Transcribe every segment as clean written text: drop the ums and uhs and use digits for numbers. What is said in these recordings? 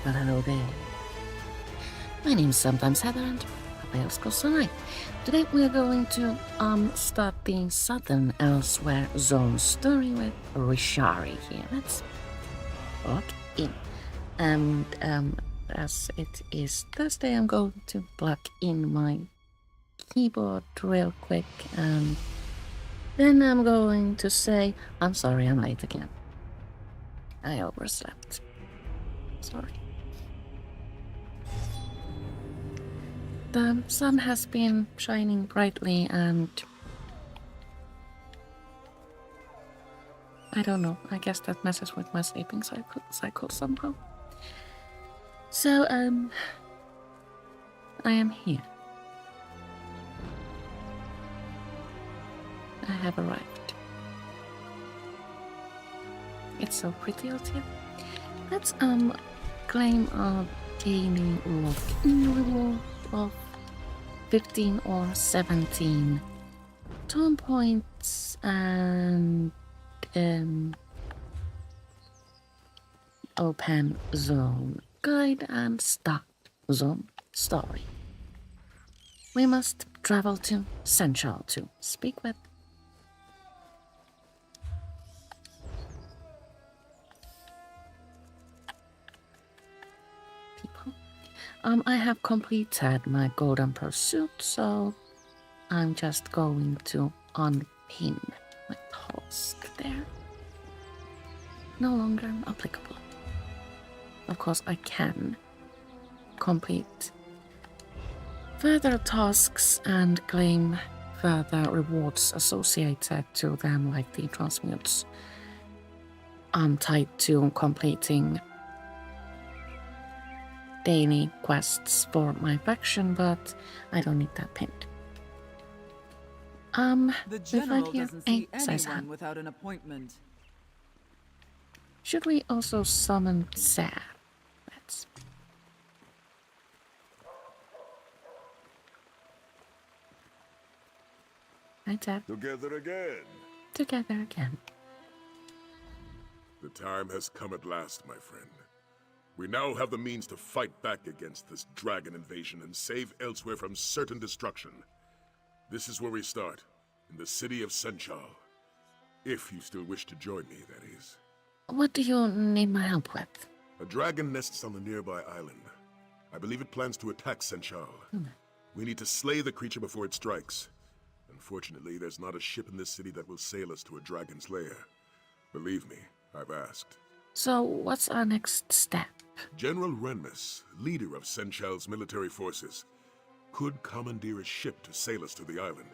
But hello there. My name's sometimes Heather and Papa goes tonight. Today we're going to start the Southern Elsweyr zone story with Rishari here. Let's log in. And as it is Thursday, I'm going to plug in my keyboard real quick, and then I'm going to say, I'm sorry I'm late again. I overslept. Sorry. The sun has been shining brightly, and I don't know, I guess that messes with my sleeping cycle somehow. So, I am here. I have arrived. It's so pretty out here. Let's claim a daily login reward of 15 or 17 tone points and open zone guide and start zone story. We must travel to Central to speak with people. I have completed my golden pursuit, so I'm just going to unpin my task there. No longer applicable. Of course, I can complete further tasks and claim further rewards associated to them, like the transmutes. I'm tied to completing daily quests for my faction, but I don't need that pinned. The general doesn't see anyone without an appointment. Should we also summon Sarah? Let's. Hi, Tab. Together again. Together again. The time has come at last, my friend. We now have the means to fight back against this dragon invasion and save Elsweyr from certain destruction. This is where we start, in the city of Senchal. If you still wish to join me, that is. What do you need my help with? A dragon nests on the nearby island. I believe it plans to attack Senchal. We need to slay the creature before it strikes. Unfortunately, there's not a ship in this city that will sail us to a dragon's lair. Believe me, I've asked. So, what's our next step? General Renmus, leader of Senchal's military forces, could commandeer a ship to sail us to the island.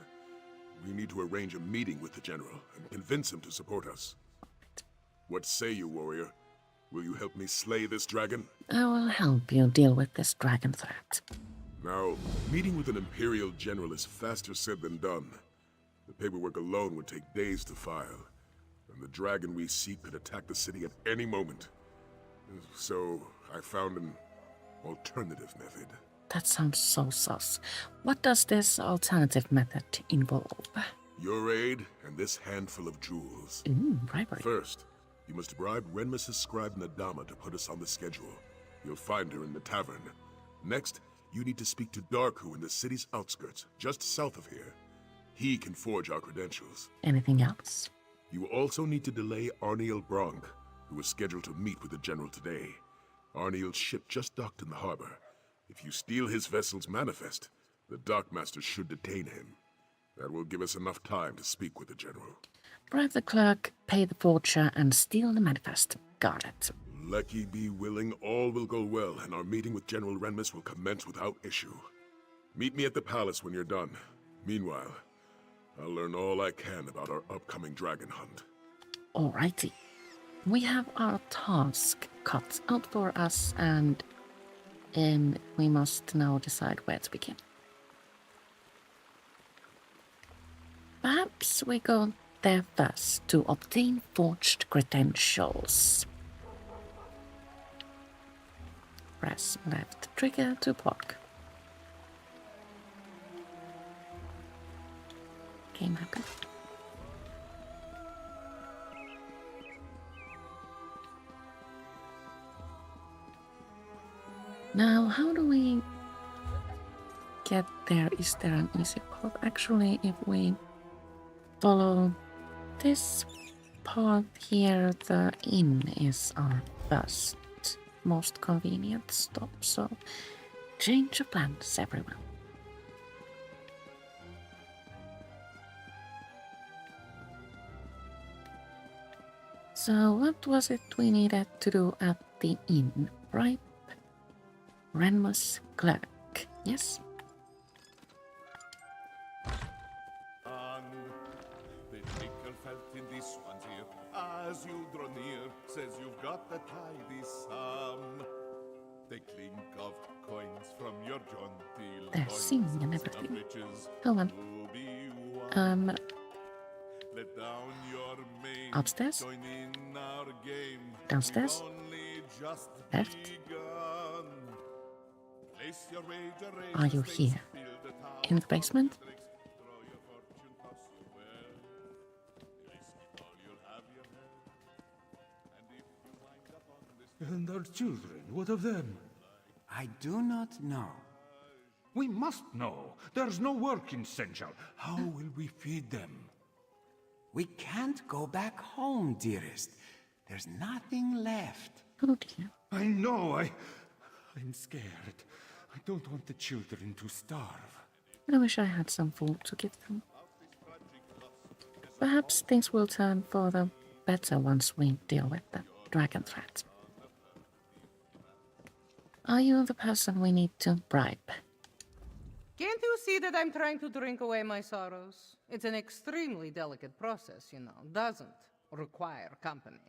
We need to arrange a meeting with the general and convince him to support us. What say you, warrior? Will you help me slay this dragon? I will help you deal with this dragon threat. Now, meeting with an Imperial general is faster said than done. The paperwork alone would take days to file, and the dragon we seek could attack the city at any moment. So, I found an alternative method. That sounds so sus. What does this alternative method involve? Your aid and this handful of jewels. Bribery. First, you must bribe Renmus' scribe Nadama to put us on the schedule. You'll find her in the tavern. Next, you need to speak to Darku in the city's outskirts, just south of here. He can forge our credentials. Anything else? You will also need to delay Arniel Bronk, who is scheduled to meet with the general today. Arniel's ship just docked in the harbor. If you steal his vessel's manifest, the dockmaster should detain him. That will give us enough time to speak with the general. Bribe the clerk, pay the forger, and steal the manifest. Got it. Lucky be willing, all will go well, and our meeting with General Renmus will commence without issue. Meet me at the palace when you're done. Meanwhile, I'll learn all I can about our upcoming dragon hunt. Alrighty. We have our task cut out for us, and we must now decide where to begin. Perhaps we go there first to obtain forged credentials. Press left trigger to block. Game happen. Now, how do we get there? Is there an easy path? Actually, if we follow this path here, the inn is our first, most convenient stop. So, change of plans, everyone. So, what was it we needed to do at the inn? Right? Renmus clerk, yes? And the tickle felt in this one's ear as you draw near, says you've got to tie this the clink of coins from your jaunty They're loins singing and of everything. riches Hold on. to be won. Let down your mane, Upstairs? join in our game. Downstairs? We've only just Left? begun. Place your wager, raise Are the you stakes, here? build a tower In the basement? of tricks, draw your fortune, toss your well. Risk it all, you'll have your head. And if you wind up on this And our children, what of them? I do not know. We must know. There's no work in Senchal. How will we feed them? We can't go back home, dearest. There's nothing left. Oh dear. I know, I'm scared. I don't want the children to starve. I wish I had some food to give them. Perhaps things will turn for the better once we deal with the dragon threat. Are you the person we need to bribe? Can't you see that I'm trying to drink away my sorrows? It's an extremely delicate process, you know, doesn't require company.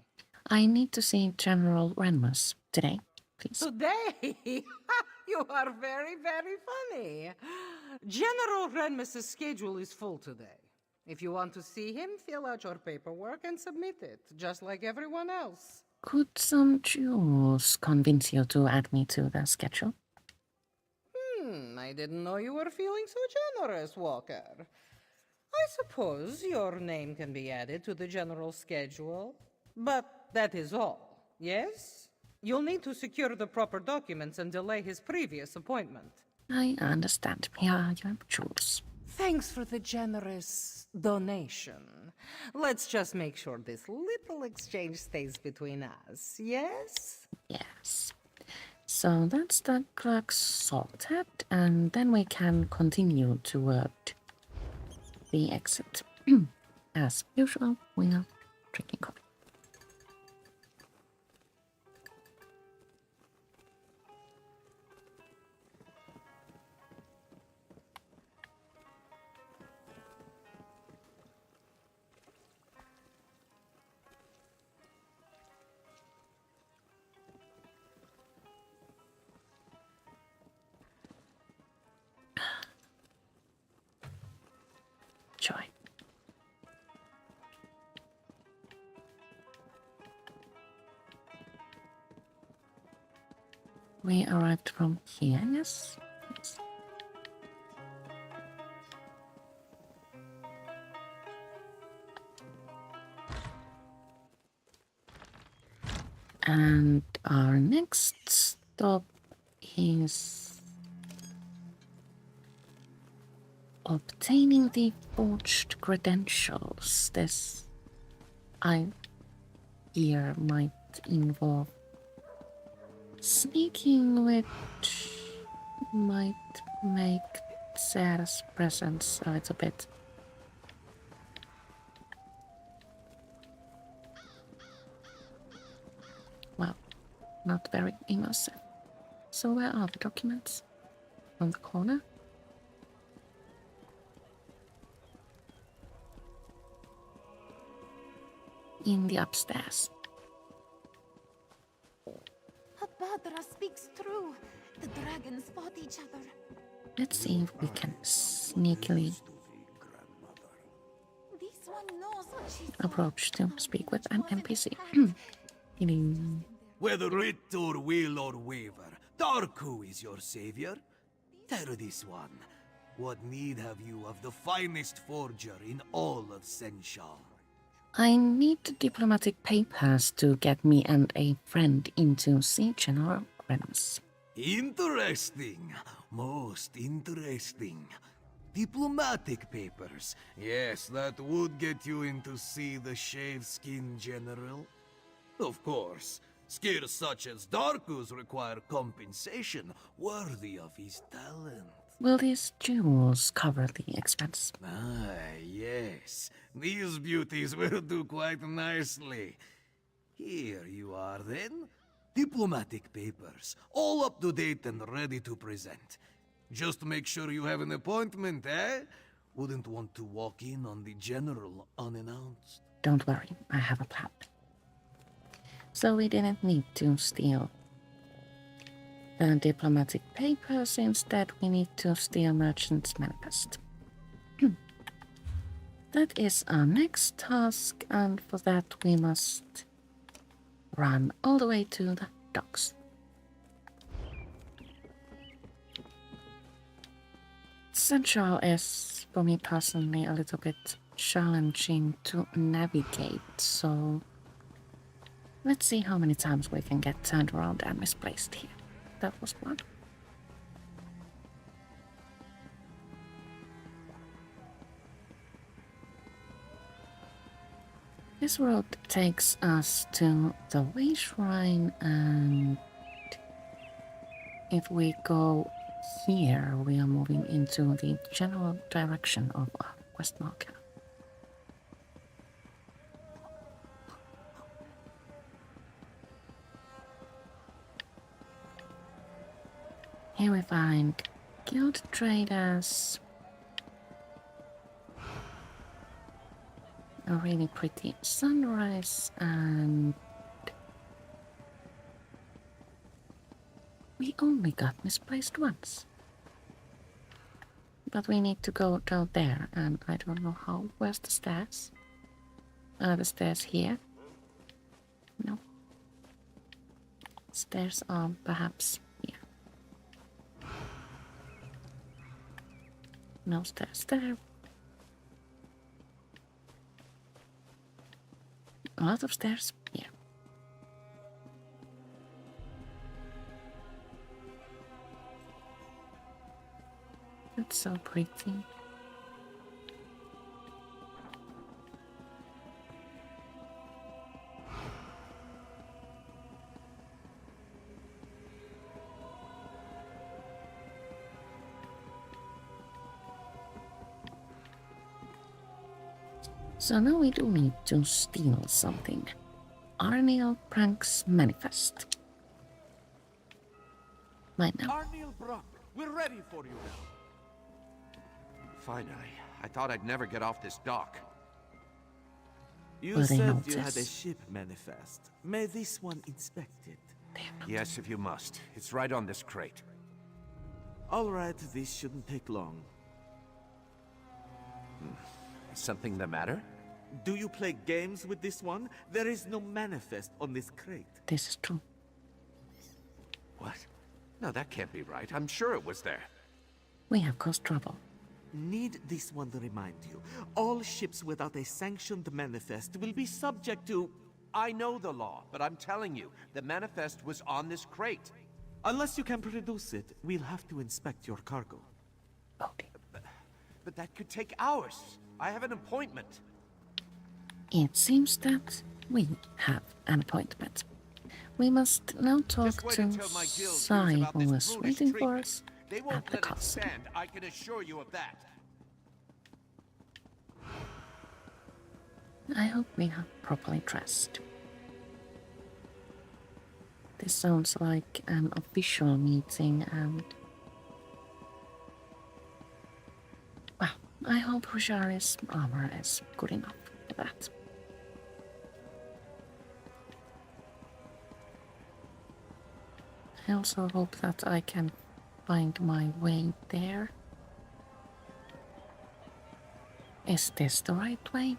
I need to see General Renmus today, please. Today? You are very, very funny. General Renmus's schedule is full today. If you want to see him, fill out your paperwork and submit it, just like everyone else. Could some jewels convince you to add me to the schedule? I didn't know you were feeling so generous, Walker. I suppose your name can be added to the general schedule, but that is all, yes? You'll need to secure the proper documents and delay his previous appointment. I understand. Here are your jewels. Thanks for the generous donation. Let's just make sure this little exchange stays between us, yes? Yes. So that's the clerk's sorted, and then we can continue toward the exit. As usual, we are drinking coffee. Joy. We arrived from here, yes? Yes. And our next stop is obtaining the forged credentials. This, I fear, might involve sneaking, which might make Sarah's presence a little bit well, not very immersive. So where are the documents? On the corner? In the upstairs. Abadra speaks true. The dragons fought each other. Let's see if we can sneakily This one knows what she's approach to speak with an NPC. Hello. Whether writ or will or waver, Darko is your savior. Tell this one, what need have you of the finest forger in all of Senchal? I need diplomatic papers to get me and a friend into Sea General Renmus. Interesting. Most interesting. Diplomatic papers. Yes, that would get you in to see the Shaveskin General. Of course, skills such as Darku's require compensation worthy of his talent. Will these jewels cover the expense? Ah, yes. These beauties will do quite nicely. Here you are, then. Diplomatic papers, all up to date and ready to present. Just make sure you have an appointment, eh? Wouldn't want to walk in on the General unannounced. Don't worry, I have a plan. So we didn't need to steal the diplomatic papers. Instead, we need to steal Merchant's Manifest. That is our next task, and for that we must run all the way to the docks. Central is, for me personally, a little bit challenging to navigate, so let's see how many times we can get turned around and misplaced here. That was one. This road takes us to the Way Shrine, and if we go here, we are moving into the general direction of our quest marker. Here we find guild traders, a really pretty sunrise, and we only got misplaced once. But we need to go down there, and I don't know how. Where's the stairs? Are the stairs here? No. Stairs are perhaps here. No stairs there. A lot of stairs here. That's so pretty. So now we do need to steal something. Arniel Prank's Manifest. Right now. Arniel Brock, we're ready for you. Finally. I thought I'd never get off this dock. You Will they said notice? you had a ship manifest. May this one inspect it? Yes, if you must. It's right on this crate. All right, this shouldn't take long. Is something the matter? Do you play games with this one? There is no manifest on this crate. This is true. What? No, that can't be right. I'm sure it was there. We have caused trouble. Need this one to remind you. All ships without a sanctioned manifest will be subject to... I know the law, but I'm telling you, the manifest was on this crate. Unless you can produce it, we'll have to inspect your cargo. But that could take hours. I have an appointment. It seems that we have an appointment. We must now talk to Sai, who is waiting for us They at won't the let it castle. stand, I can assure you of that. I hope we are properly dressed. This sounds like an official meeting, and well, I hope Hushari's armor is good enough for that. I also hope that I can find my way there. Is this the right way?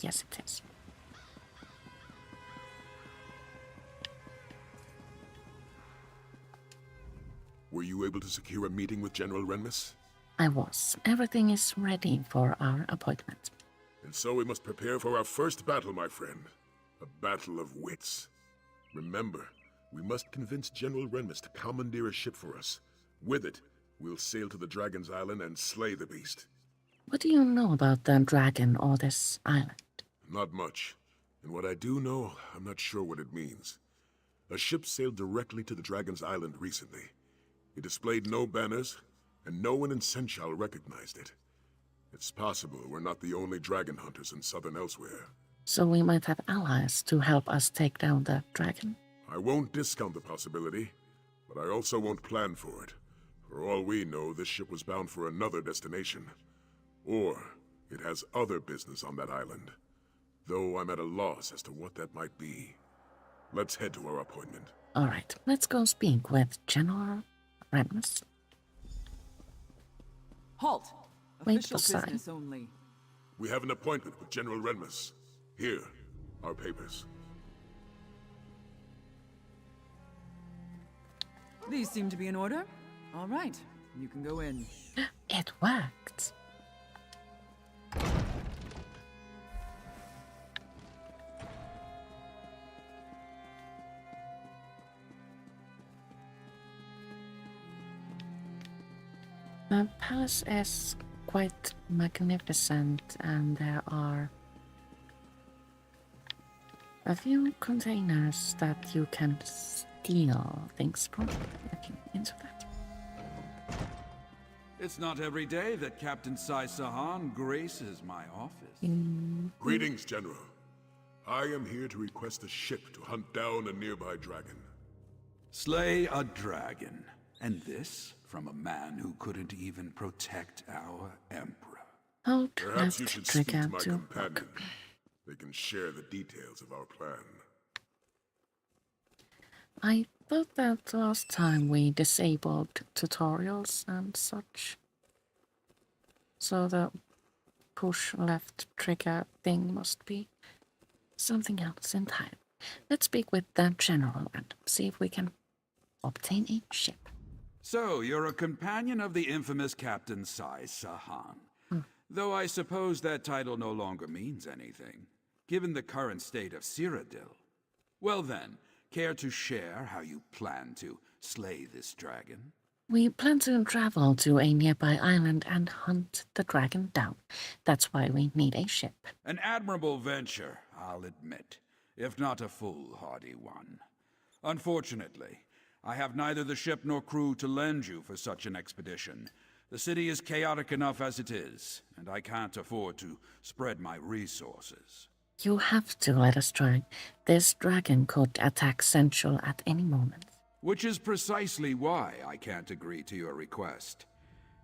Yes, it is. Were you able to secure a meeting with General Renmus? I was. Everything is ready for our appointment. And so we must prepare for our first battle, my friend. A battle of wits. Remember, we must convince General Renmus to commandeer a ship for us. With it, we'll sail to the Dragon's Island and slay the beast. What do you know about the dragon or this island? Not much. And what I do know, I'm not sure what it means. A ship sailed directly to the Dragon's Island recently. It displayed no banners, and no one in Senchal recognized it. It's possible we're not the only dragon hunters in southern Elsweyr. So we might have allies to help us take down the dragon? I won't discount the possibility, but I also won't plan for it. For all we know, this ship was bound for another destination. Or it has other business on that island. Though I'm at a loss as to what that might be. Let's head to our appointment. All right, let's go speak with General Renmus. Halt! Wait Official for sign. business only. We have an appointment with General Renmus. Here, our papers. These seem to be in order. All right, you can go in. It worked. The palace is quite magnificent, and there are a few containers that you can steal things from. Looking into that. It's not every day that Captain Sai Sahan graces my office. Greetings, General. I am here to request a ship to hunt down a nearby dragon. Slay a dragon. And this from a man who couldn't even protect our Emperor. Hold Perhaps you left should speak trigger to my to companion. They can share the details of our plan. I thought that last time we disabled tutorials and such. So the push left trigger thing must be something else entirely. Let's speak with the general and see if we can obtain a ship. So, you're a companion of the infamous Captain Sai Sahan. Though I suppose that title no longer means anything, given the current state of Cyrodiil. Well then, care to share how you plan to slay this dragon? We plan to travel to a nearby island and hunt the dragon down. That's why we need a ship. An admirable venture, I'll admit, if not a foolhardy one. Unfortunately, I have neither the ship nor crew to lend you for such an expedition. The city is chaotic enough as it is, and I can't afford to spread my resources. You have to let us try. This dragon could attack Central at any moment. Which is precisely why I can't agree to your request.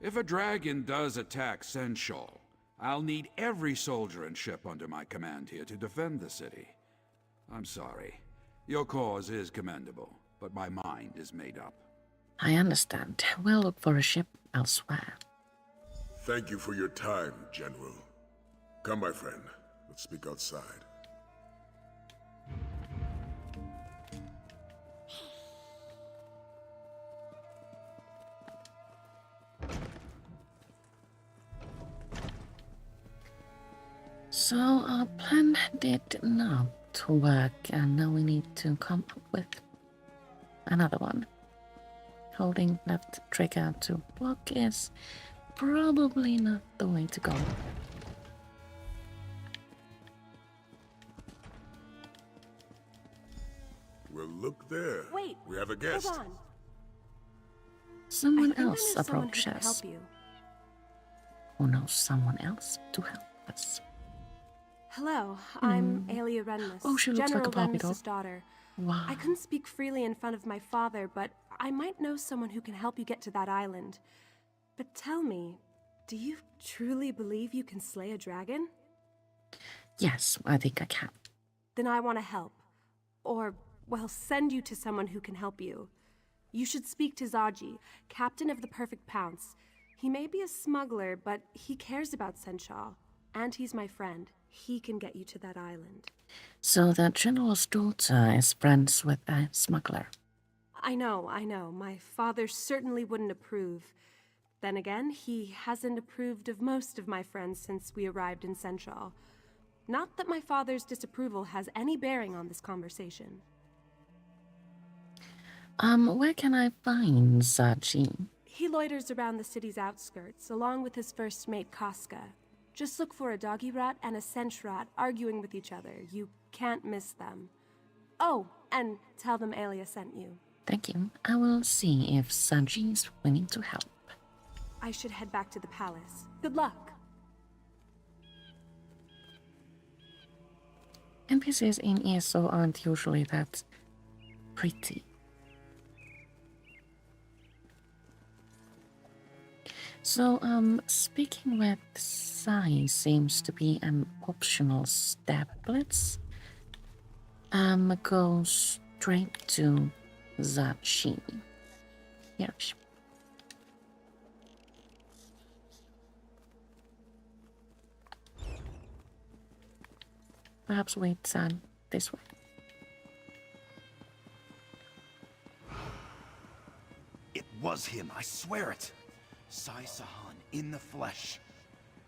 If a dragon does attack Senchal, I'll need every soldier and ship under my command here to defend the city. I'm sorry. Your cause is commendable, but my mind is made up. I understand. We'll look for a ship elsewhere. Thank you for your time, General. Come, my friend. Let's speak outside. So our plan did not work, and now we need to come up with another one. Holding left trigger to block is probably not the way to go. Well, look there. Wait, we have a guest. hold on. Someone I think else I know someone who approached can us. help you. Who knows someone else to help us? Hello, I'm Aelia Renmus, Oh, she looks General like a Barbie doll. Renmus's daughter. Wow. I couldn't speak freely in front of my father, but I might know someone who can help you get to that island. But tell me, do you truly believe you can slay a dragon? Yes, I think I can. Then I want to help. Or, well, send you to someone who can help you. You should speak to Zaji, captain of the Perfect Pounce. He may be a smuggler, but he cares about Senchal. And he's my friend. He can get you to that island. So the general's daughter is friends with a smuggler. I know. My father certainly wouldn't approve. Then again, he hasn't approved of most of my friends since we arrived in Central. Not that my father's disapproval has any bearing on this conversation. Where can I find Zaji? He loiters around the city's outskirts, along with his first mate, Casca. Just look for a doggy rat and a cinch rat arguing with each other. You can't miss them. Oh, and tell them Aelia sent you. Thank you. I will see if Zaji is willing to help. I should head back to the palace. Good luck. NPCs in ESO aren't usually that pretty. So, speaking with Sai seems to be an optional step. Let's go straight to Zachi. Here. Perhaps wait this way. It was him, I swear it. Sai Sahan, in the flesh.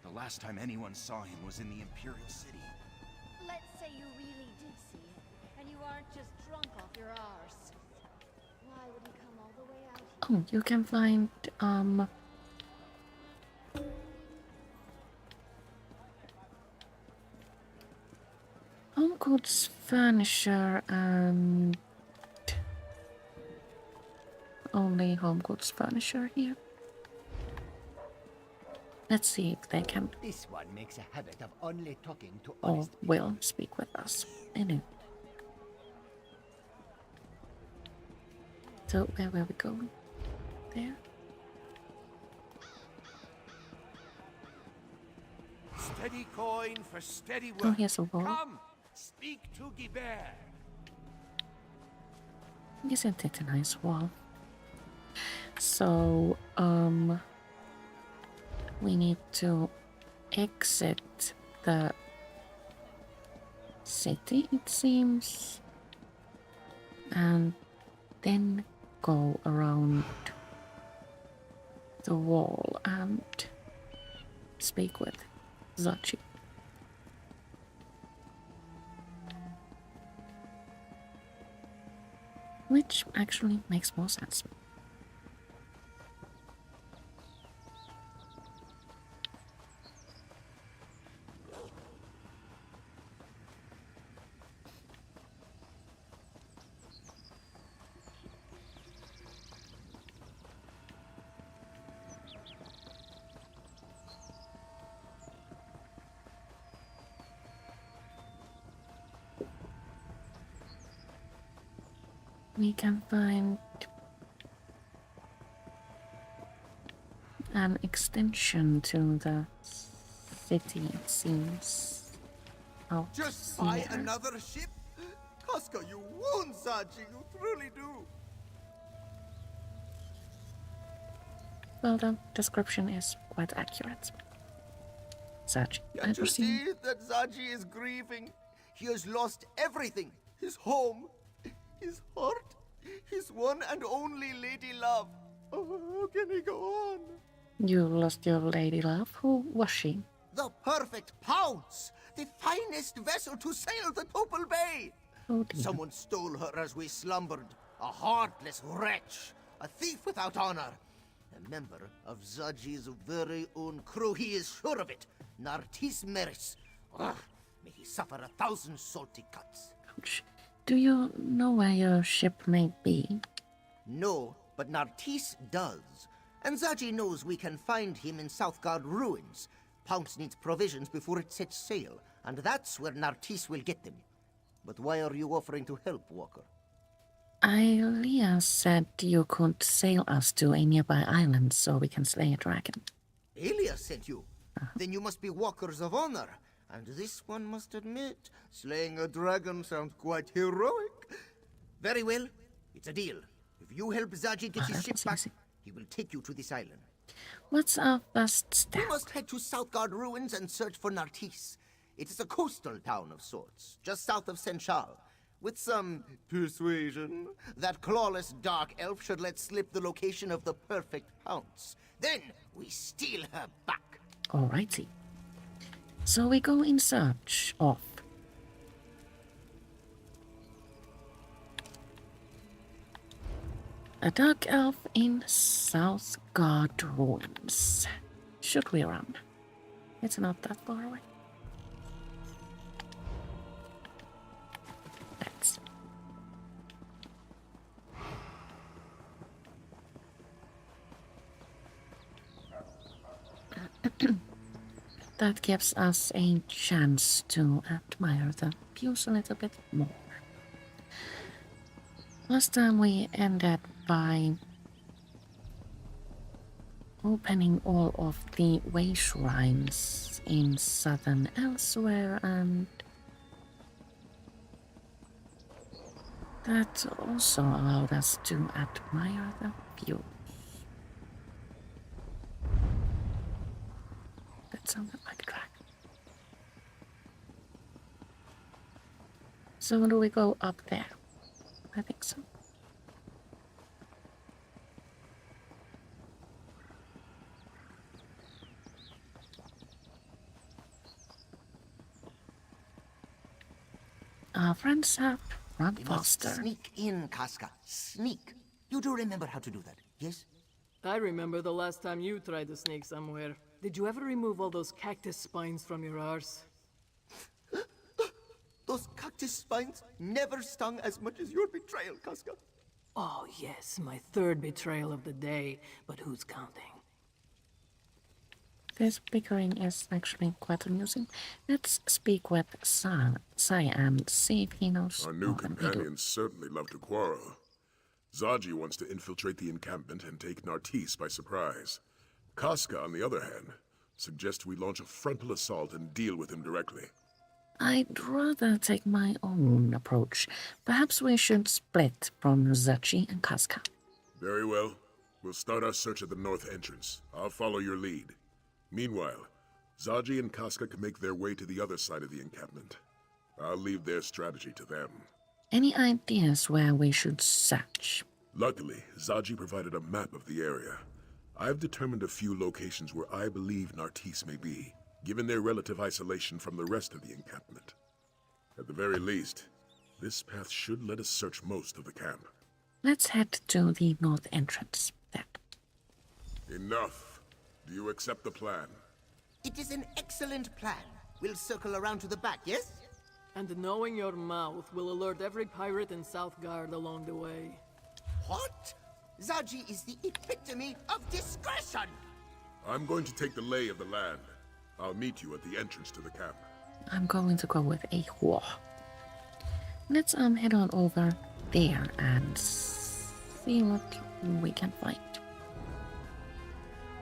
The last time anyone saw him was in the Imperial City. Let's say you really did see him, and you aren't just drunk off your arse. Why would he come all the way out here? Oh, you can find, home goods, furniture, and only home goods furniture here. Let's see if they can This one makes a habit of only talking to or honest will speak with us. Anyway. So where were we going? There? Steady coin for steady work. Oh, here's a wall. Come, speak to Guibert. Isn't it a nice wall? So, we need to exit the city, it seems, and then go around the wall and speak with Zachi. Which actually makes more sense. We can find an extension to the city, it seems. Out Just buy here. another ship? Casca, you wound Zaji, you truly do. Well, the description is quite accurate. Zachi, I Can't you presume. see that Zaji is grieving? He has lost everything. His home, his heart, his one and only lady love. Oh, how can he go on? You lost your lady love? Who was she? The perfect Pounce! The finest vessel to sail the Topal Bay! Oh dear. Someone stole her as we slumbered. A heartless wretch. A thief without honor. A member of Zaji's very own crew. He is sure of it. Nartis Meris. Ugh, may he suffer 1,000 salty cuts. Ouch. Do you know where your ship may be? No, but Nartis does. And Zaji knows we can find him in Southgard ruins. Pounce needs provisions before it sets sail, and that's where Nartis will get them. But why are you offering to help, Walker? Aelia said you could sail us to a nearby island so we can slay a dragon. Aelia sent you? Then you must be walkers of honor. And this one must admit, slaying a dragon sounds quite heroic. Very well, it's a deal. If you help Zaji get his ship back, he will take you to this island. What's our first step? We must head to Southgard ruins and search for Nartis. It is a coastal town of sorts, just south of Senchal. With some persuasion, that clawless dark elf should let slip the location of the perfect Pounce. Then we steal her back. Alrighty. So we go in search of a dark elf in Southgard ruins. Should we run? It's not that far away. Let's. That gives us a chance to admire the views a little bit more. Last time we ended by opening all of the way shrines in southern Elsweyr, and that also allowed us to admire the view. That sounded like a dragon. So do we go up there? I think so. Our friends have run faster. Sneak in, Casca. Sneak. You do remember how to do that, yes? I remember the last time you tried to sneak somewhere. Did you ever remove all those cactus spines from your arse? Those cactus spines never stung as much as your betrayal, Casca. Oh yes, my third betrayal of the day, but who's counting? This bickering is actually quite amusing. Let's speak with Sai and see if he knows. Our new companions certainly love to quarrel. Zaji wants to infiltrate the encampment and take Nartis by surprise. Casca, on the other hand, suggests we launch a frontal assault and deal with him directly. I'd rather take my own approach. Perhaps we should split from Zaji and Casca. Very well. We'll start our search at the north entrance. I'll follow your lead. Meanwhile, Zaji and Casca can make their way to the other side of the encampment. I'll leave their strategy to them. Any ideas where we should search? Luckily, Zaji provided a map of the area. I've determined a few locations where I believe Nartis may be, given their relative isolation from the rest of the encampment. At the very least, this path should let us search most of the camp. Let's head to the north entrance, then. Enough. Do you accept the plan? It is an excellent plan. We'll circle around to the back, yes? And knowing your mouth will alert every pirate in Southgard along the way. What? Zaji is the epitome of discretion! I'm going to take the lay of the land. I'll meet you at the entrance to the camp. I'm going to go with a whore. Let's head on over there and see what we can find.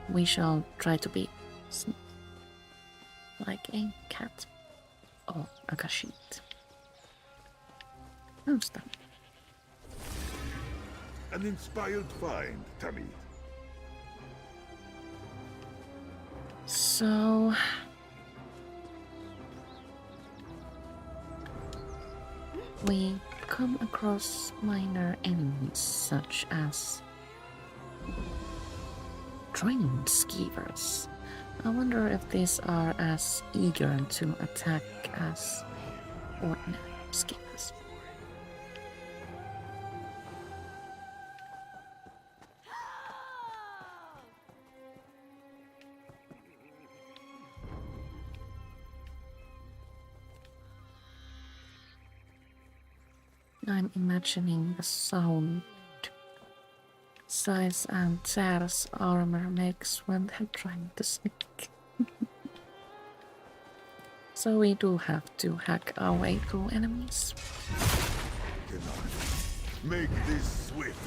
We shall try to be sneaky, like a cat or a kashit. Oh, stop. An inspired find, Tamid. So we come across minor enemies such as train skeevers. I wonder if these are as eager to attack as ordinary skeevers. I'm imagining the sound Size and Sarah's armor makes when they're trying to sneak. So we do have to hack our way through enemies. Make this swift.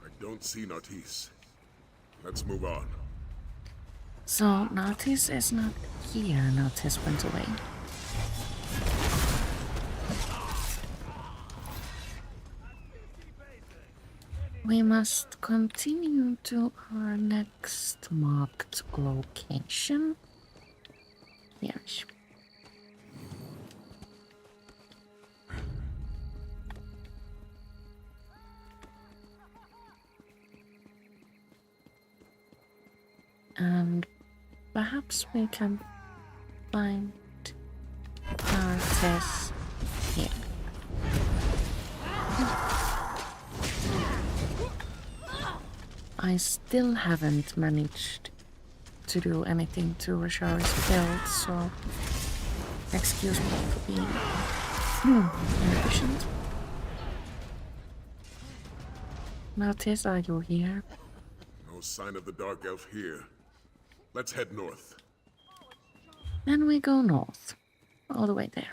I don't see Nartis. Let's move on. So Nartis is not here. Nartis went away. We must continue to our next marked location. Yes. And perhaps we can find our test here. I still haven't managed to do anything to Rashari's build, so excuse me for being inefficient. Now, Tess, are you here? No sign of the Dark Elf here. Let's head north. Then we go north, all the way there.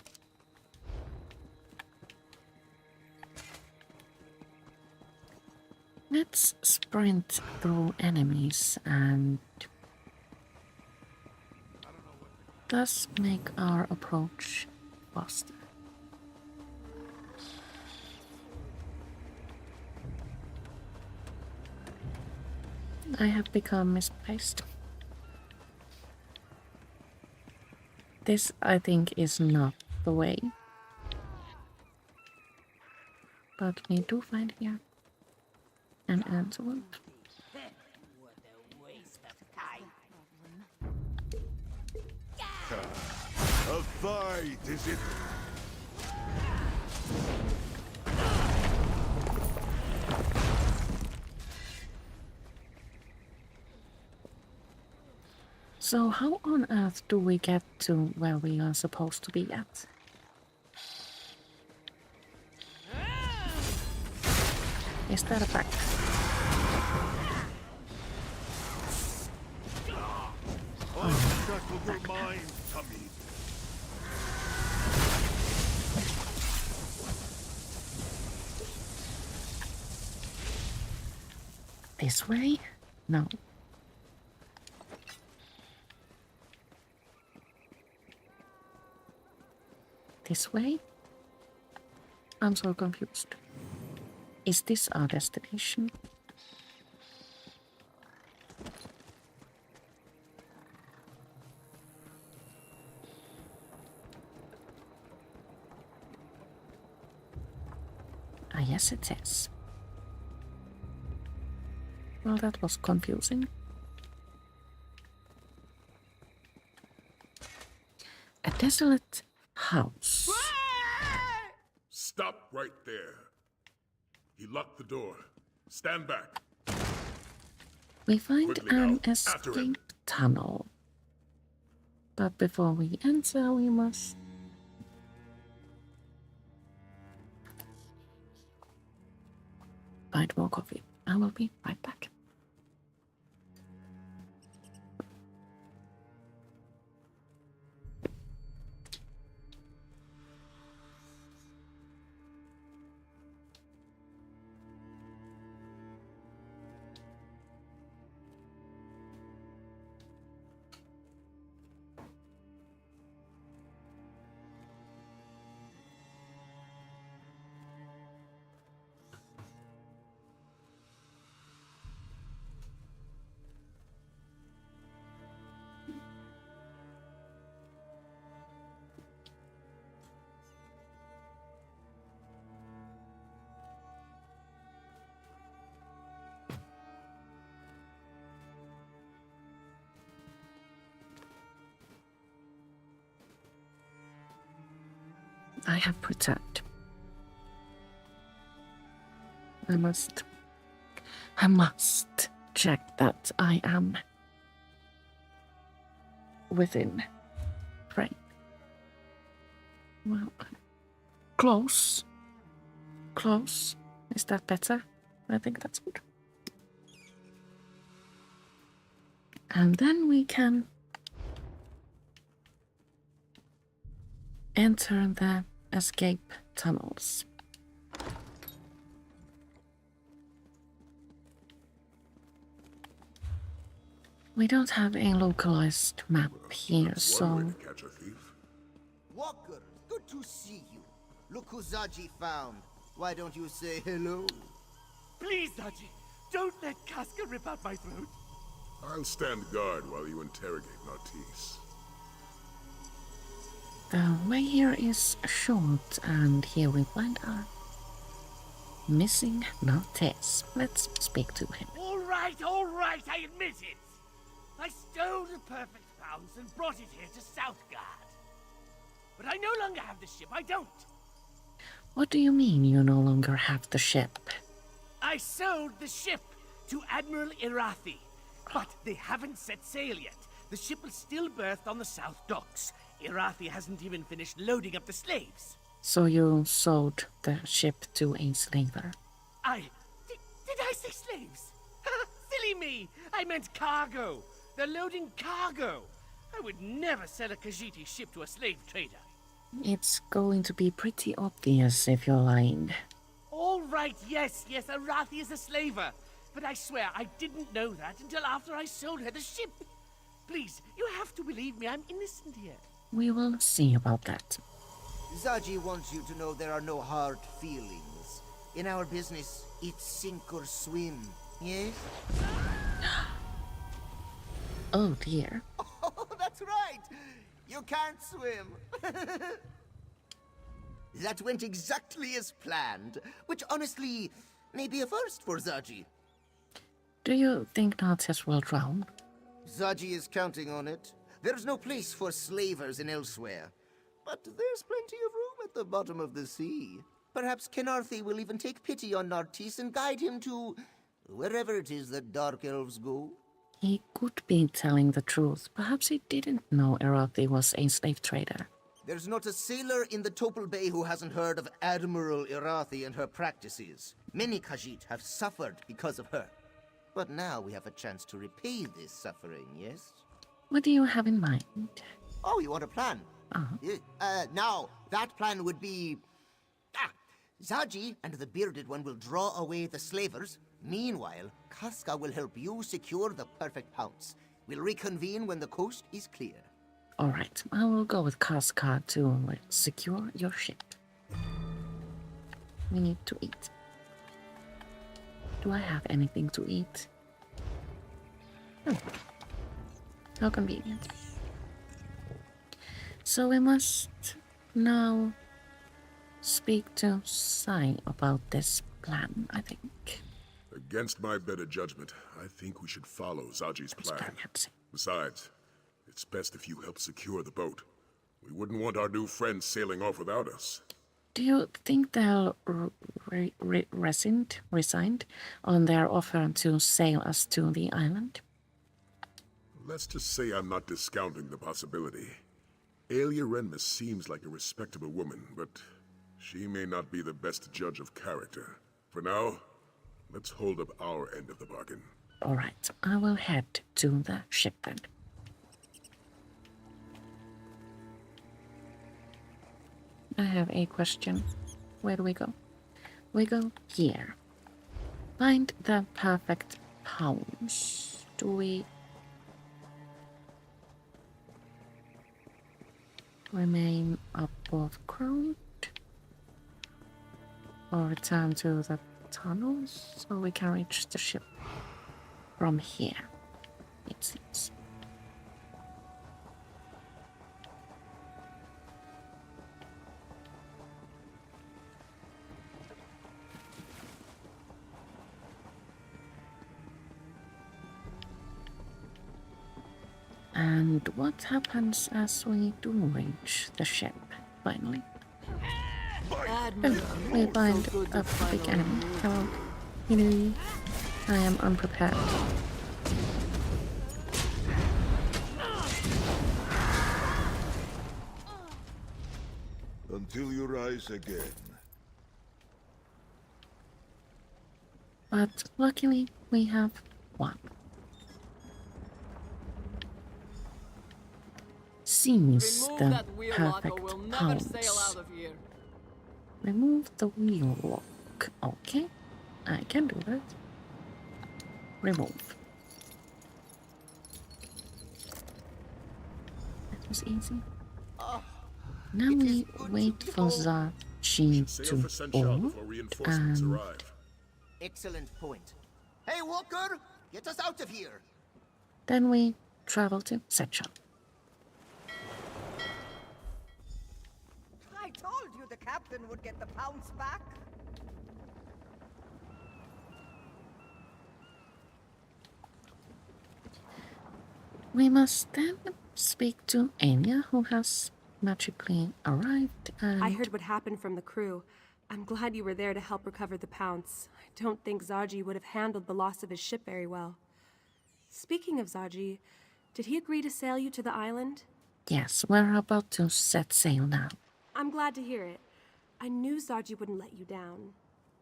Let's sprint through enemies and thus make our approach faster. I have become misplaced. This, I think, is not the way. But we do find here an antidote. A fight, is it? So how on earth do we get to where we are supposed to be at? Is that a fact? Unshackle your mind, Tommy. This way? No. This way? I'm so confused. Is this our destination? Ah, yes, it is. Well, that was confusing. A desolate house. Stop right there. He locked the door. Stand back. We find Quickly an now, after him. escape tunnel. But before we enter, we must... find more coffee. I will be right back. I have returned. I must check that I am within frame. Well, close. Close. Is that better? I think that's good. And then we can enter the escape tunnels. We don't have a localized map here, so... Walker, good to see you. Look who Zaji found. Why don't you say hello? Please, Zaji, don't let Casca rip out my throat. I'll stand guard while you interrogate Nartisse. The way here is short, and here we find our missing Nartisse. Let's speak to him. All right, I admit it. I stole the perfect pounce and brought it here to Southgard. But I no longer have the ship, I don't. What do you mean you no longer have the ship? I sold the ship to Admiral Irathi, but they haven't set sail yet. The ship is still berthed on the south docks. Irathi hasn't even finished loading up the slaves. So you sold the ship to a slaver? Did I say slaves? Silly me! I meant cargo. They're loading cargo. I would never sell a Khajiiti ship to a slave trader. It's going to be pretty obvious if you're lying. All right, yes, Irathi is a slaver. But I swear I didn't know that until after I sold her the ship. Please, you have to believe me, I'm innocent here. We will see about that. Zaji wants you to know there are no hard feelings. In our business, it's sink or swim, yes? Oh dear. Oh, that's right! You can't swim! That went exactly as planned, which honestly may be a first for Zaji. Do you think Nazis will drown? Zaji is counting on it. There's no place for slavers in Elsweyr. But there's plenty of room at the bottom of the sea. Perhaps Kenarthi will even take pity on Nartis and guide him to wherever it is that dark elves go. He could be telling the truth. Perhaps he didn't know Irathi was a slave trader. There's not a sailor in the Topal Bay who hasn't heard of Admiral Irathi and her practices. Many Khajiit have suffered because of her. But now we have a chance to repay this suffering, yes? What do you have in mind? Oh, you want a plan? Now, that plan would be... Zaji and the Bearded One will draw away the slavers. Meanwhile, Casca will help you secure the perfect pounce. We'll reconvene when the coast is clear. Alright, I will go with Casca to secure your ship. We need to eat. Do I have anything to eat? Oh. How convenient. So we must now speak to Sai about this plan, I think. Against my better judgment, I think we should follow Zaji's plan. Besides, it's best if you help secure the boat. We wouldn't want our new friends sailing off without us. Do you think they'll resigned on their offer to sail us to the island? Let's just say I'm not discounting the possibility. Aelia Renmus seems like a respectable woman, but she may not be the best judge of character. For now, let's hold up our end of the bargain. Alright, I will head to the ship then. I have a question. Where do we go? We go here. Find the perfect pounce. Do we remain above ground? Or return to the tunnels so we can reach the ship from here, it seems. And what happens as we do reach the ship, finally? Oh, we find a big enemy. Hello. Hello. I am unprepared. Until you rise again. But luckily, we have one. Seems the perfect pounce. Remove the wheel lock. Okay, I can do that. Remove. That was easy. Now we wait for Zaji to board and... Excellent point. Hey, Walker! Get us out of here! Then we travel to Setchel. I told you the captain would get the pounce back. We must then speak to Anya, who has magically arrived, and... I heard what happened from the crew. I'm glad you were there to help recover the Pounce. I don't think Zaji would have handled the loss of his ship very well. Speaking of Zaji, did he agree to sail you to the island? Yes, we're about to set sail now. I'm glad to hear it. I knew Zaji wouldn't let you down.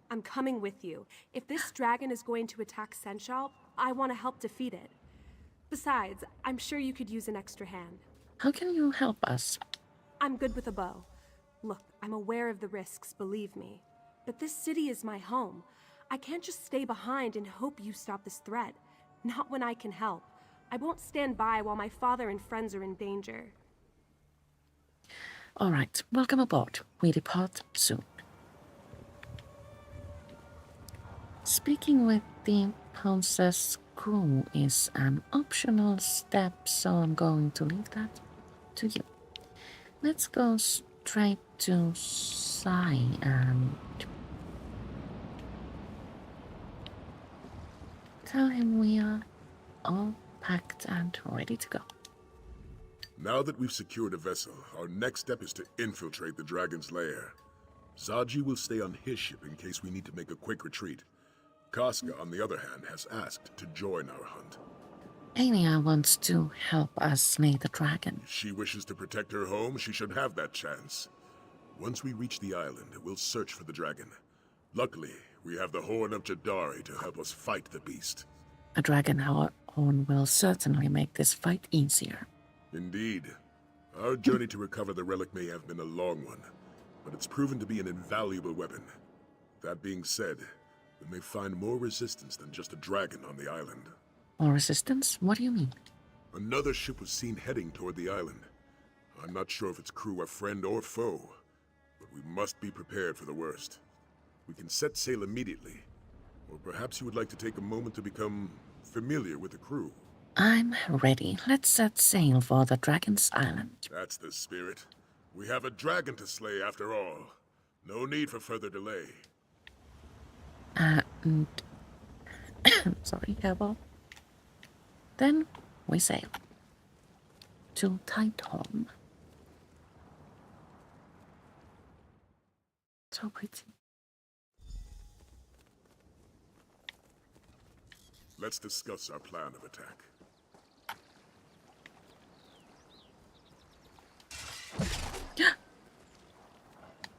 I'm coming with you. If this dragon is going to attack Senshal, I want to help defeat it. Besides, I'm sure you could use an extra hand. How can you help us? I'm good with a bow. Look, I'm aware of the risks, believe me. But this city is my home. I can't just stay behind and hope you stop this threat. Not when I can help. I won't stand by while my father and friends are in danger. All right, welcome aboard. We depart soon. Speaking with the Pounce's crew is an optional step, so I'm going to leave that to you. Let's go straight to Sai and tell him we are all packed and ready to go. Now that we've secured a vessel, our next step is to infiltrate the dragon's lair. Zaji will stay on his ship in case we need to make a quick retreat. Casca, on the other hand, has asked to join our hunt. Anya wants to help us slay the dragon. If she wishes to protect her home, she should have that chance. Once we reach the island, we'll search for the dragon. Luckily, we have the Horn of Jadari to help us fight the beast. A dragon horn will certainly make this fight easier. Indeed. Our journey to recover the relic may have been a long one, but it's proven to be an invaluable weapon. That being said, we may find more resistance than just a dragon on the island. More resistance? What do you mean? Another ship was seen heading toward the island. I'm not sure if its crew are friend or foe, but we must be prepared for the worst. We can set sail immediately, or perhaps you would like to take a moment to become familiar with the crew. I'm ready. Let's set sail for the Dragon's Island. That's the spirit. We have a dragon to slay after all. No need for further delay. And... sorry, Hairball. Then we sail to Tighthorn. So pretty. Let's discuss our plan of attack.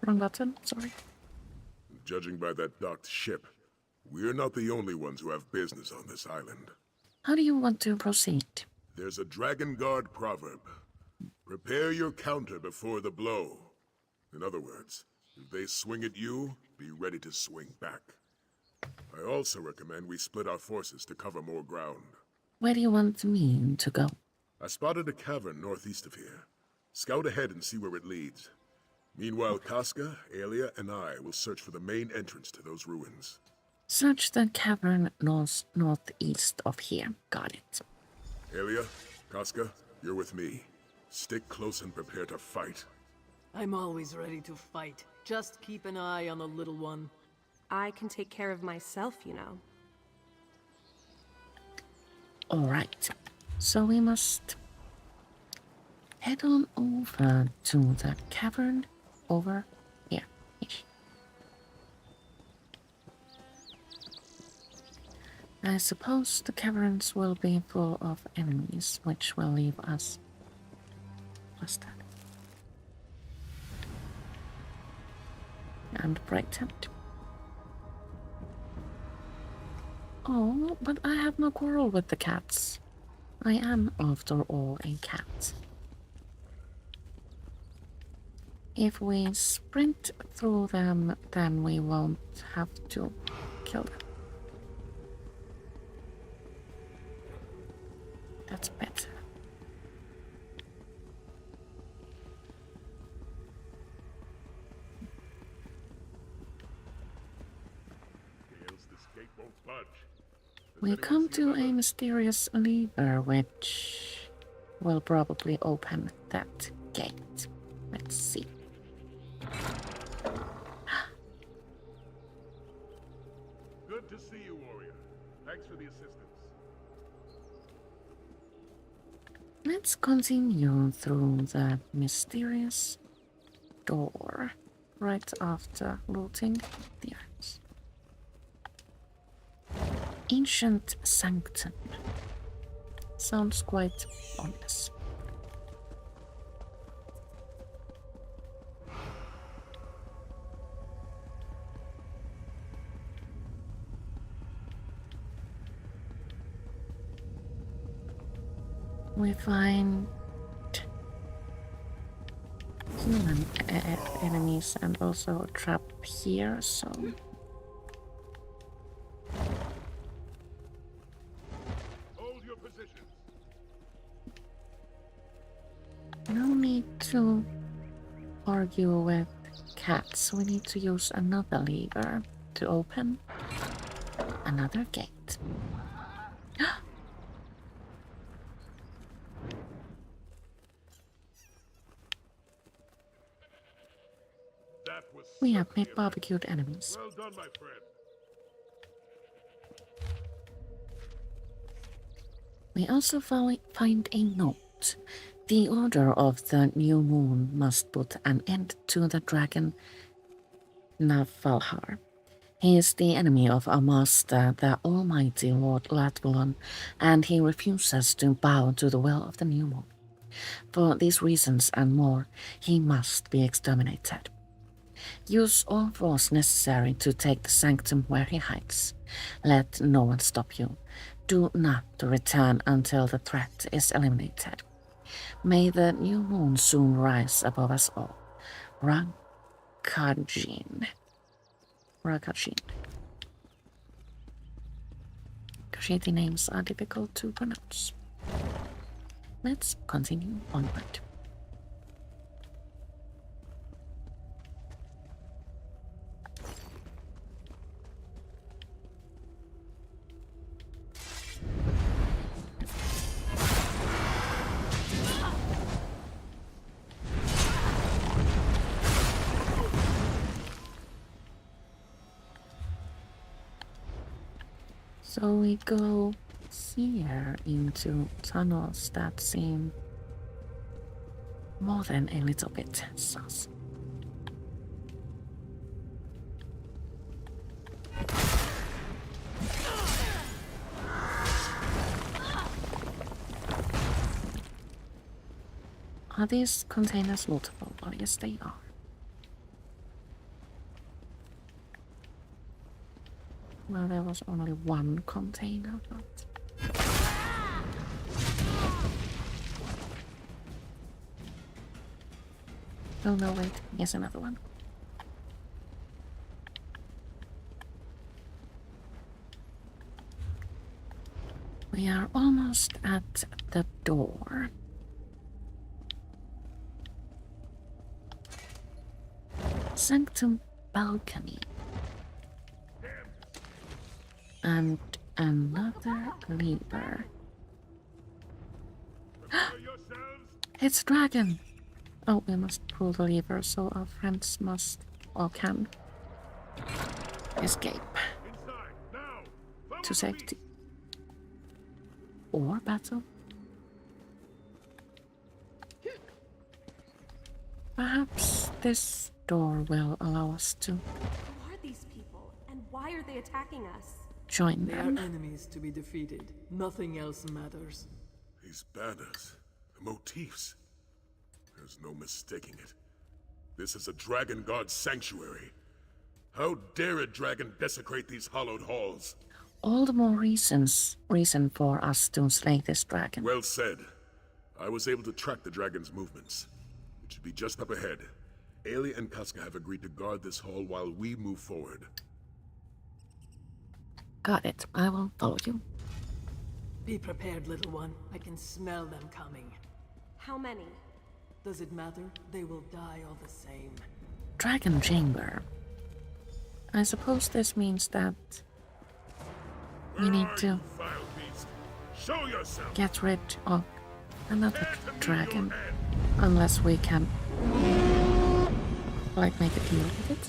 Wrong button, sorry. Judging by that docked ship, we're not the only ones who have business on this island. How do you want to proceed? There's a Dragon Guard proverb. Prepare your counter before the blow. In other words, if they swing at you, be ready to swing back. I also recommend we split our forces to cover more ground. Where do you want me to go? I spotted a cavern northeast of here. Scout ahead and see where it leads. Meanwhile, Casca, Aelia, and I will search for the main entrance to those ruins. Search the cavern northeast of here. Got it. Aelia, Casca, you're with me. Stick close and prepare to fight. I'm always ready to fight. Just keep an eye on the little one. I can take care of myself, you know. Alright. So we must head on over to the cavern over here. I suppose the caverns will be full of enemies, which will leave us flustered and frightened. Oh, but I have no quarrel with the cats. I am, after all, a cat. If we sprint through them, then we won't have to kill them. That's better. We come to a mysterious lever which will probably open that gate. Let's see. Good to see you, warrior. Thanks for the assistance. Let's continue through the mysterious door right after looting the items. Ancient Sanctum. Sounds quite ominous. We find human enemies and also a trap here, so Hold your positions. no need to argue with cats. We need to use another lever to open another gate. We have made barbecued enemies. Well done, my friend. We also find a note. The Order of the New Moon must put an end to the dragon Navalhar. He is the enemy of our master, the almighty Lord Latvalon, and he refuses to bow to the will of the New Moon. For these reasons and more, he must be exterminated. Use all force necessary to take the sanctum where he hides. Let no one stop you. Do not return until the threat is eliminated. May the new moon soon rise above us all. Rakajin. Shady names are difficult to pronounce. Let's continue onward. So we go here into tunnels that seem more than a little bit sus. Are these containers lootable? Well, yes, they are. Well, there was only one container, but... Oh no, wait, here's another one. We are almost at the door. Sanctum balcony. And another lever. It's a dragon! Oh, we must pull the lever, so our friends must, or can, escape to safety. Or battle. Perhaps this door will allow us to... Who are these people, and why are they attacking us? Join They them. are enemies to be defeated. Nothing else matters. These banners, the motifs. There's no mistaking it. This is a dragon god's sanctuary. How dare a dragon desecrate these hallowed halls? All the more reason for us to slay this dragon. Well said. I was able to track the dragon's movements. It should be just up ahead. Aelia and Casca have agreed to guard this hall while we move forward. Got it. I will follow you. Be prepared, little one. I can smell them coming. How many? Does it matter? They will die all the same. Dragon chamber. I suppose this means that we need to Show yourself. get rid of another dragon. Unless we can, like, make a deal with it.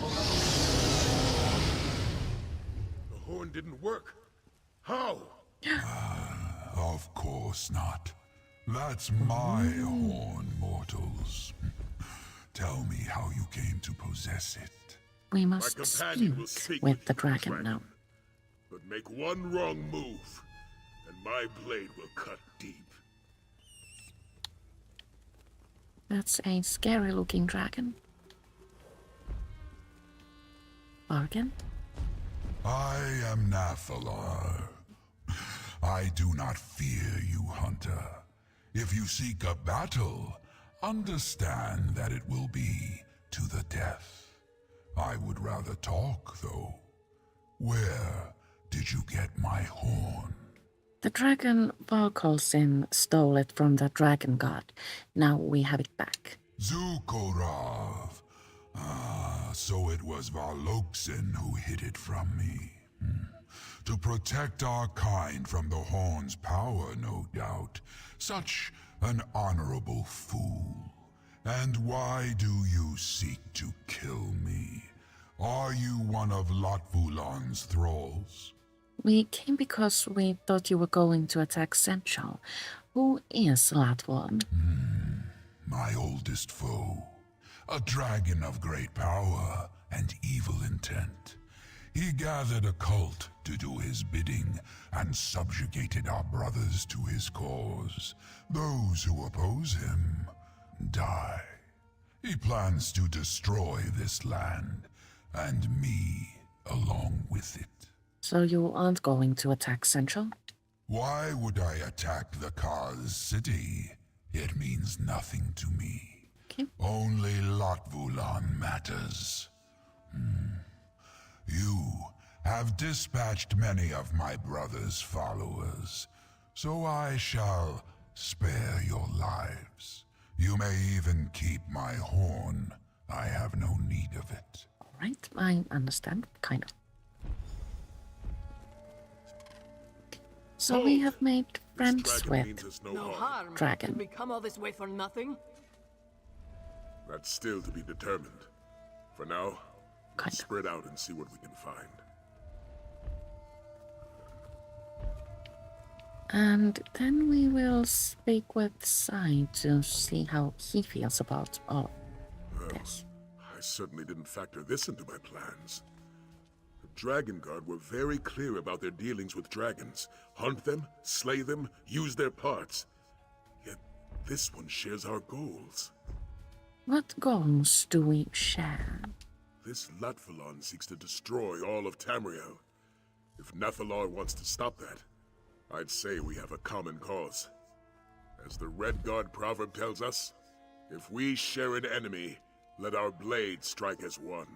The horn didn't work. How? Of course not. That's my horn, mortals. Tell me how you came to possess it. We must speak with the dragon now. But make one wrong move, and my blade will cut deep. That's a scary-looking dragon. Bargain? I am Nathalar. I do not fear you, hunter. If you seek a battle, understand that it will be to the death. I would rather talk, though. Where did you get my horn? The dragon Valkolsin stole it from the dragon god. Now we have it back. Zukorav. Ah, so it was Valoksin who hid it from me. To protect our kind from the horn's power, no doubt. Such an honorable fool. And why do you seek to kill me? Are you one of Latvulan's thralls? We came because we thought you were going to attack Senchal. Who is Latvulan? My oldest foe. A dragon of great power and evil intent. He gathered a cult to do his bidding and subjugated our brothers to his cause. Those who oppose him die. He plans to destroy this land, and me along with it. So you aren't going to attack Senchal? Why would I attack the Kaz city? It means nothing to me. Only Latvulan matters. You have dispatched many of my brother's followers, so I shall spare your lives. You may even keep my horn. I have no need of it. All right, I understand, kind of. So we have made friends with No harm. Dragon. Did we come all this way for nothing? That's still to be determined. For now, let's spread out and see what we can find. And then we will speak with Sai to see how he feels about all of this. I certainly didn't factor this into my plans. The Dragon Guard were very clear about their dealings with dragons. Hunt them, slay them, use their parts. Yet this one shares our goals. What goals do we share? This Latvulan seeks to destroy all of Tamriel. If Nathalar wants to stop that, I'd say we have a common cause. As the Red Guard proverb tells us, if we share an enemy, let our blades strike as one.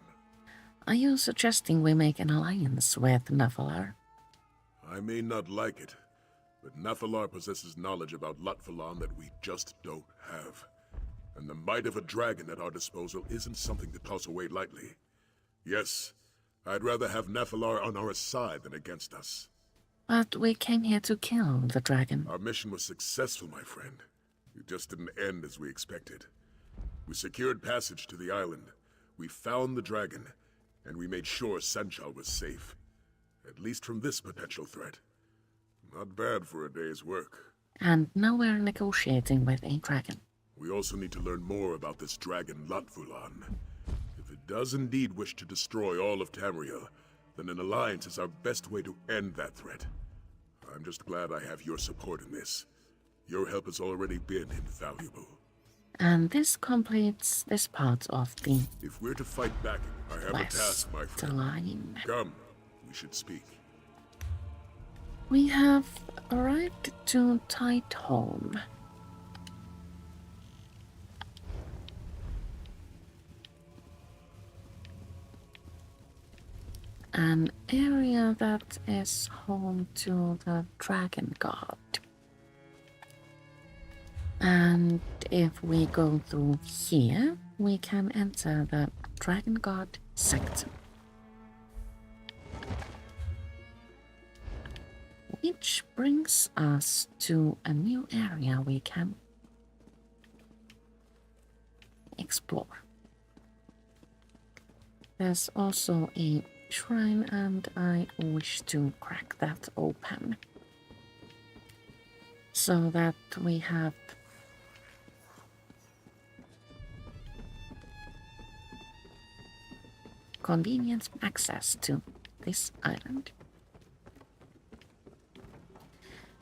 Are you suggesting we make an alliance with Nathalar? I may not like it, but Nathalar possesses knowledge about Latvulan that we just don't have. And the might of a dragon at our disposal isn't something to toss away lightly. Yes, I'd rather have Nathalar on our side than against us. But we came here to kill the dragon. Our mission was successful, my friend. It just didn't end as we expected. We secured passage to the island. We found the dragon, and we made sure Senchal was safe. At least from this potential threat. Not bad for a day's work. And now we're negotiating with a dragon. We also need to learn more about this dragon Latvulan. If it does indeed wish to destroy all of Tamriel, then an alliance is our best way to end that threat. I'm just glad I have your support in this. Your help has already been invaluable. And this completes this part of the If we're to fight back, I have a task, my friend. line. Come, we should speak. We have arrived to Tightholm. An area that is home to the Dragon God. And if we go through here, we can enter the Dragon God sector. Which brings us to a new area we can explore. There's also a shrine, and I wish to crack that open. so that we have convenient access to this island.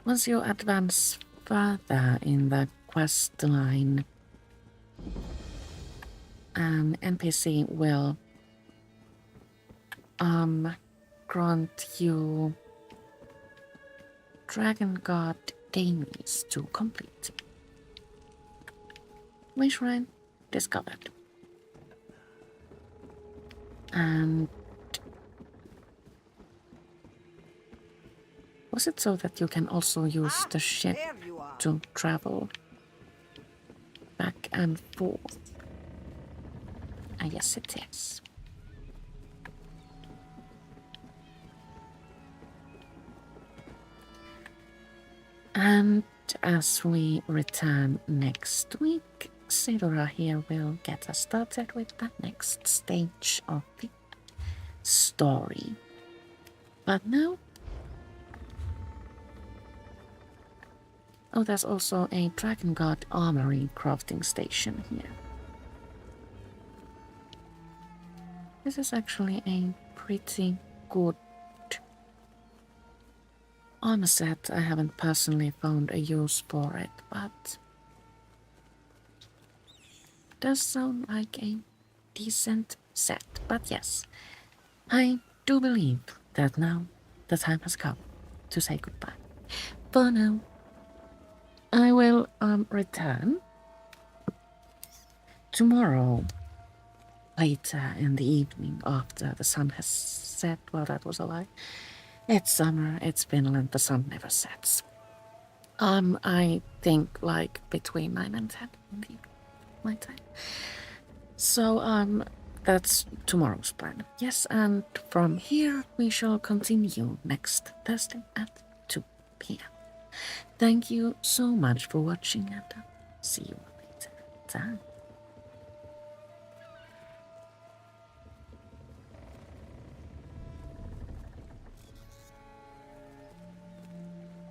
Once you advance further in the quest line, an NPC will grant you Dragon God Damies to complete. Wishrine discovered. And was it so that you can also use the ship to travel back and forth? Yes, it is. And as we return next week, Sidora here will get us started with the next stage of the story. But now... oh, there's also a Dragon God Armory crafting station here. This is actually a pretty good armor set. I haven't personally found a use for it, but it does sound like a decent set. But yes, I do believe that now the time has come to say goodbye. For now, I will return tomorrow later in the evening after the sun has set. Well, that was a lie. It's summer, it's Finland, the sun never sets. I think like between 9 and 10 in the evening, my time. So, that's tomorrow's plan. Yes, and from here we shall continue next Thursday at 2 p.m. Thank you so much for watching, and see you later. Bye.